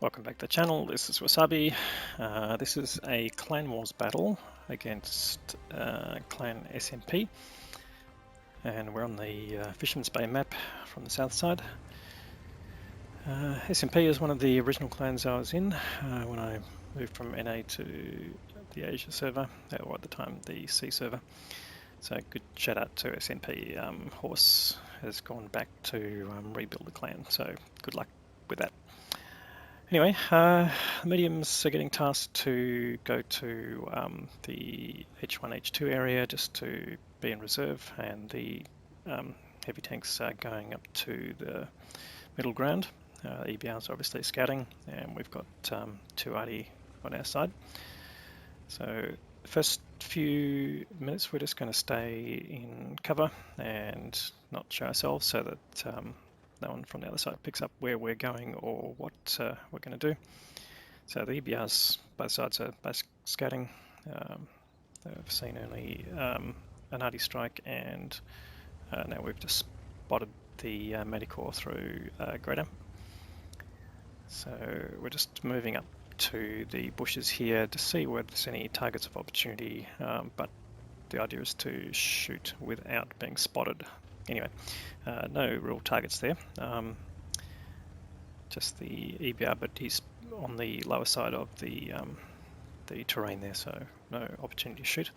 Welcome back to the channel. This is Wasabi. This is a Clan Wars battle against Clan SMP, and we're on the Fisherman's Bay map from the south side. SMP is one of the original clans I was in when I moved from NA to the Asia server, or at the time the C server. So good shout out to SMP. Horse has gone back to rebuild the clan, so good luck with that. Anyway, mediums are getting tasked to go to the H1, H2 area just to be in reserve, and the heavy tanks are going up to the middle ground. EBRs are obviously scouting, and we've got 2 ARTI on our side. So the first few minutes we're just going to stay in cover and not show ourselves so that no one from the other side picks up where we're going or what we're going to do. So the EBRs, both sides are both scouting. They've seen only an ARTI strike, and now we've just spotted the Medicore through Greater. So we're just moving up to the bushes here to see whether there's any targets of opportunity, but the idea is to shoot without being spotted. Anyway, no real targets there, just the EBR, but he's on the lower side of the terrain there, so no opportunity to shoot.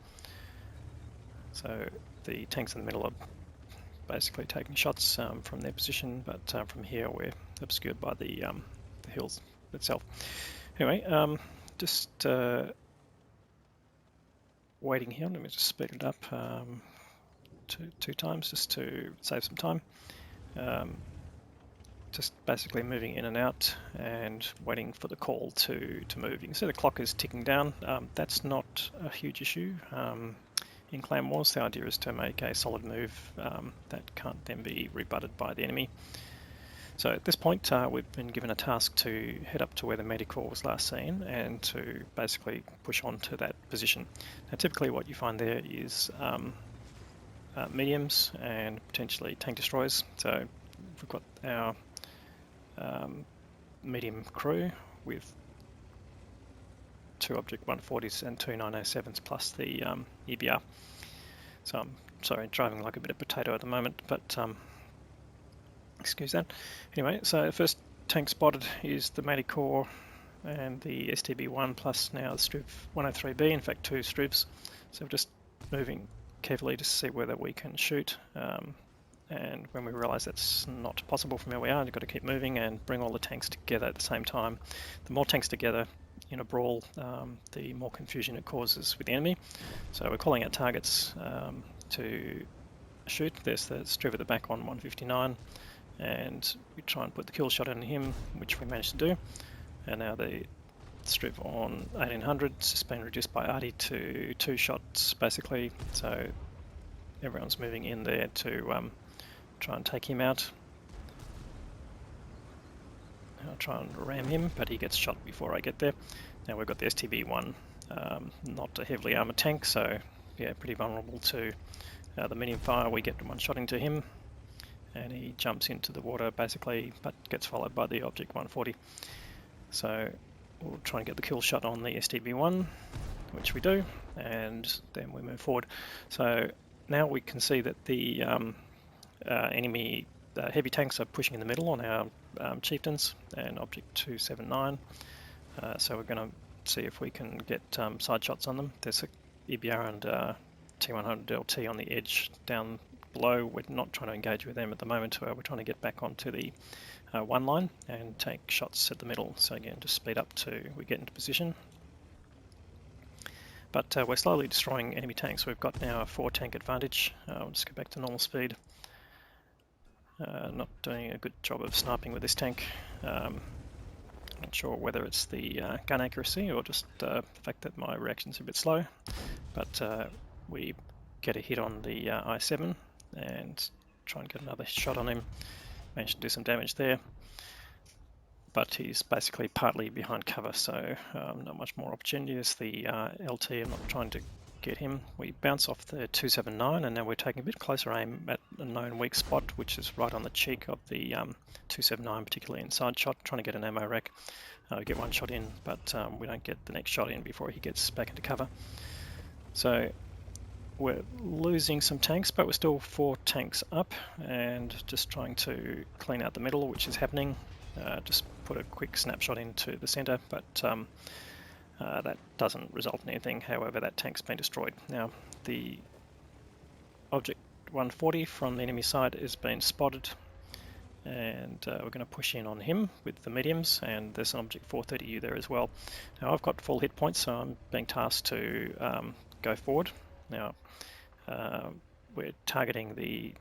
So the tanks in the middle are basically taking shots from their position, but from here we're obscured by the hills itself. Anyway, just waiting here. Let me just speed it up two times just to save some time. Just basically moving in and out and waiting for the call to move. You can see the clock is ticking down. That's not a huge issue. In Clan Wars, the idea is to make a solid move that can't then be rebutted by the enemy. So at this point, we've been given a task to head up to where the Medicore was last seen and to basically push on to that position. Now, typically what you find there is mediums and potentially tank destroyers. So we've got our medium crew with 2 Object 140s and 2 907s plus the EBR. So I'm sorry, driving like a bit of potato at the moment, but excuse that. Anyway, so the first tank spotted is the Medicore and the STB-1 plus now the Strip 103B, in fact 2 strips. So we're just moving carefully to see whether we can shoot. And when we realise that's not possible from where we are, you've got to keep moving and bring all the tanks together at the same time. The more tanks together in a brawl, the more confusion it causes with the enemy. So we're calling out targets to shoot. There's the Striv at the back on 159, and we try and put the kill shot on him, which we managed to do. And now the Striv on 1800 has been reduced by ARTI to 2 shots basically. So everyone's moving in there to try and take him out. I'll try and ram him, but he gets shot before I get there. Now we've got the STB-1, not a heavily armoured tank, so yeah, pretty vulnerable to the medium fire. We get 1 shot into him, and he jumps into the water basically, but gets followed by the Object 140. So we'll try and get the kill shot on the STB-1, which we do, and then we move forward. So now we can see that the enemy heavy tanks are pushing in the middle on our chieftains and Object 279. So we're going to see if we can get side shots on them. There's a EBR and T100 LT on the edge down below. We're not trying to engage with them at the moment. We're trying to get back onto the 1 line and take shots at the middle. So again, just speed up to we get into position. But we're slowly destroying enemy tanks. We've got now a 4 tank advantage. I'll just go back to normal speed. Not doing a good job of sniping with this tank. Not sure whether it's the gun accuracy or just the fact that my reaction's a bit slow. But we get a hit on the I7 and try and get another shot on him. Managed to do some damage there. But he's basically partly behind cover, so not much more opportunity. There's the LT. I'm not trying to get him. We bounce off the 279, and now we're taking a bit closer aim at a known weak spot, which is right on the cheek of the 279, particularly inside shot, trying to get an ammo rack. We get one shot in, but we don't get the next shot in before he gets back into cover. So we're losing some tanks, but we're still 4 tanks up, and just trying to clean out the middle, which is happening. Just put a quick snapshot into the center, but that doesn't result in anything. However, that tank's been destroyed. Now, the object 140 from the enemy side has been spotted, and we're going to push in on him with the mediums, and there's an object 430U there as well. Now, I've got full hit points, so I'm being tasked to go forward. Now, we're targeting the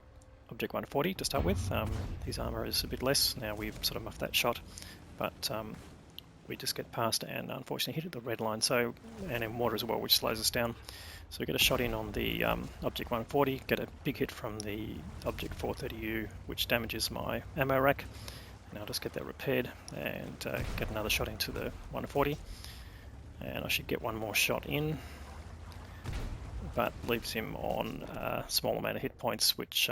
object 140 to start with. His armor is a bit less. Now we've sort of muffed that shot, but we just get past and unfortunately hit the red line, so, and in water as well, which slows us down. So we get a shot in on the object 140, get a big hit from the object 430U, which damages my ammo rack, and I'll just get that repaired and get another shot into the 140, and I should get one more shot in, but leaves him on a small amount of hit points, which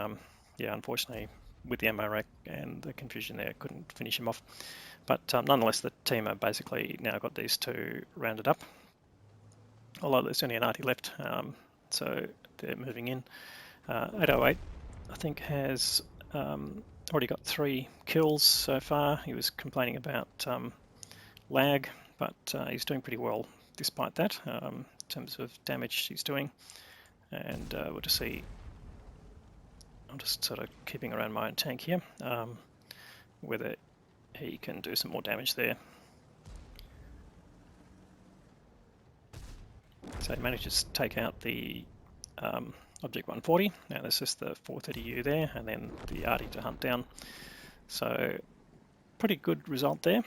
yeah, unfortunately with the ammo rack and the confusion there, couldn't finish him off. But nonetheless, the team are basically now got these two rounded up, although there's only an arty left, so they're moving in. 808, I think, has already got 3 kills so far. He was complaining about lag, but he's doing pretty well despite that, in terms of damage he's doing. And we'll just see, I'm just sort of keeping around my own tank here, whether he can do some more damage there. So he manages to take out the object 140. Now there's just the 430U there, and then the arty to hunt down. So pretty good result there.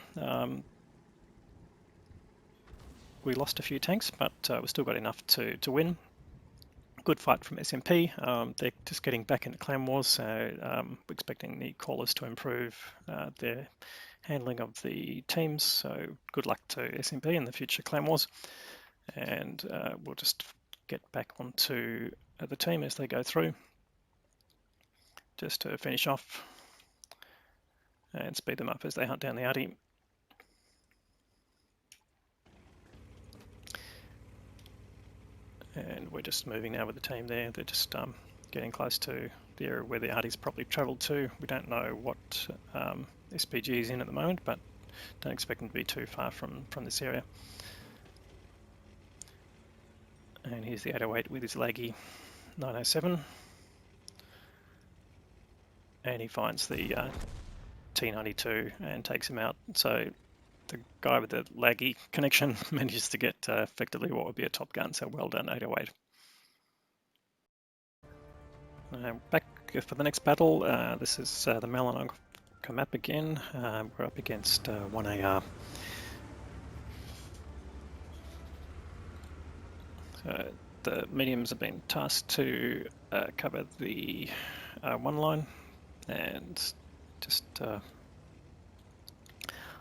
We lost a few tanks, but we still got enough to win. Good fight from SMP. They're just getting back into clan wars, so we're expecting the callers to improve their handling of the teams. So good luck to SMP in the future clan wars, and we'll just get back onto the team as they go through, just to finish off and speed them up as they hunt down the arty. And we're just moving now with the team there. They're just getting close to the area where the arty's probably travelled to. We don't know what SPG is in at the moment, but don't expect them to be too far from this area. And here's the 808 with his laggy 907. And he finds the T92 and takes him out. So the guy with the laggy connection manages to get effectively what would be a top gun, so well done 808. Back for the next battle. This is the Melanonka map again. We're up against 1AR. So the mediums have been tasked to cover the 1 line and just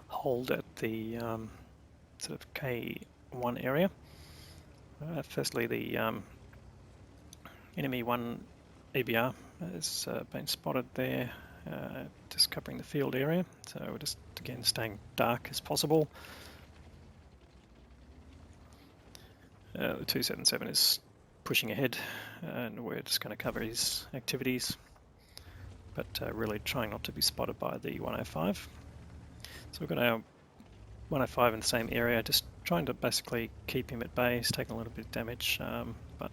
hold at the sort of K1 area. Firstly, the enemy 1 EBR has been spotted there, just covering the field area. So we're just again staying dark as possible. The 277 is pushing ahead, and we're just going to cover his activities, but really trying not to be spotted by the 105. So we've got our 105 in the same area, just trying to basically keep him at bay. He's taking a little bit of damage, but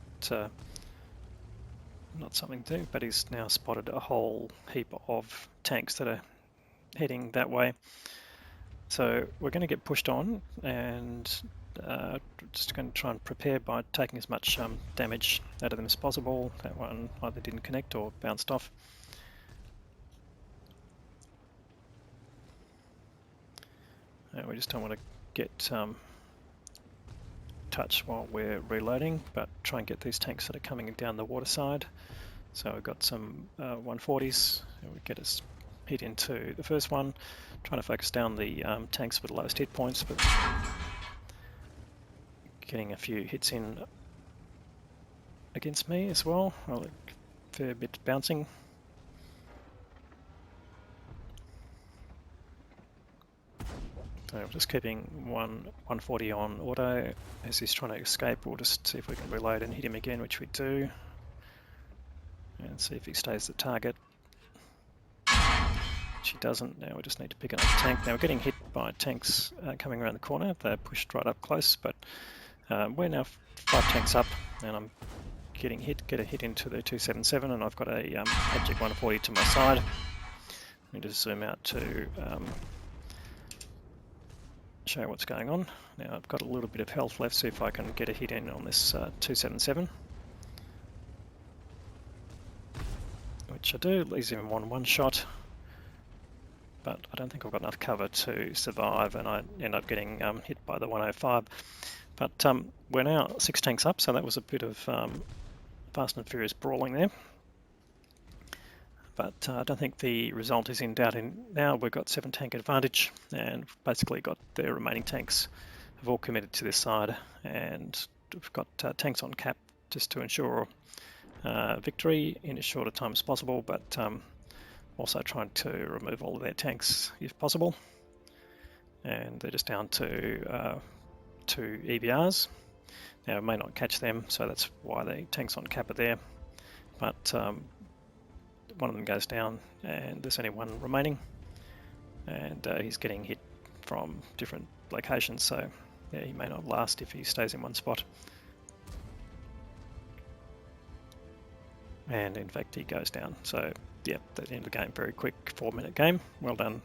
not something to do. But he's now spotted a whole heap of tanks that are heading that way. So we're going to get pushed on, and just going to try and prepare by taking as much damage out of them as possible. That one either didn't connect or bounced off. We just don't want to get touch while we're reloading, but try and get these tanks that are coming down the water side. So we've got some 140s, and we get us hit into the first one, trying to focus down the tanks with the lowest hit points, but getting a few hits in against me as well. Well, a fair bit bouncing. So I'm just keeping 140 on auto. As he's trying to escape, we'll just see if we can reload and hit him again, which we do. And see if he stays the target. Which he doesn't. Now we just need to pick another tank. Now we're getting hit by tanks coming around the corner. They're pushed right up close, but we're now 5 tanks up, and I'm get a hit into the 277, and I've got a Object 140 to my side. Let me just zoom out to show what's going on. Now I've got a little bit of health left, see if I can get a hit in on this 277. Which I do, leaves him on one shot. But I don't think I've got enough cover to survive, and I end up getting hit by the 105. But we're now 6 tanks up, so that was a bit of fast and furious brawling there. But I don't think the result is in doubt. Now we've got 7 tank advantage, and basically got their remaining tanks have all committed to this side, and we've got tanks on cap just to ensure victory in as short a time as possible, but also trying to remove all of their tanks if possible. And they're just down to 2 EBRs. Now we may not catch them, so that's why the tanks on cap are there. But one of them goes down, and there's only 1 remaining, and he's getting hit from different locations, so yeah, he may not last if he stays in one spot. And in fact he goes down. So yeah, that's the end of the game. Very quick 4-minute game. Well done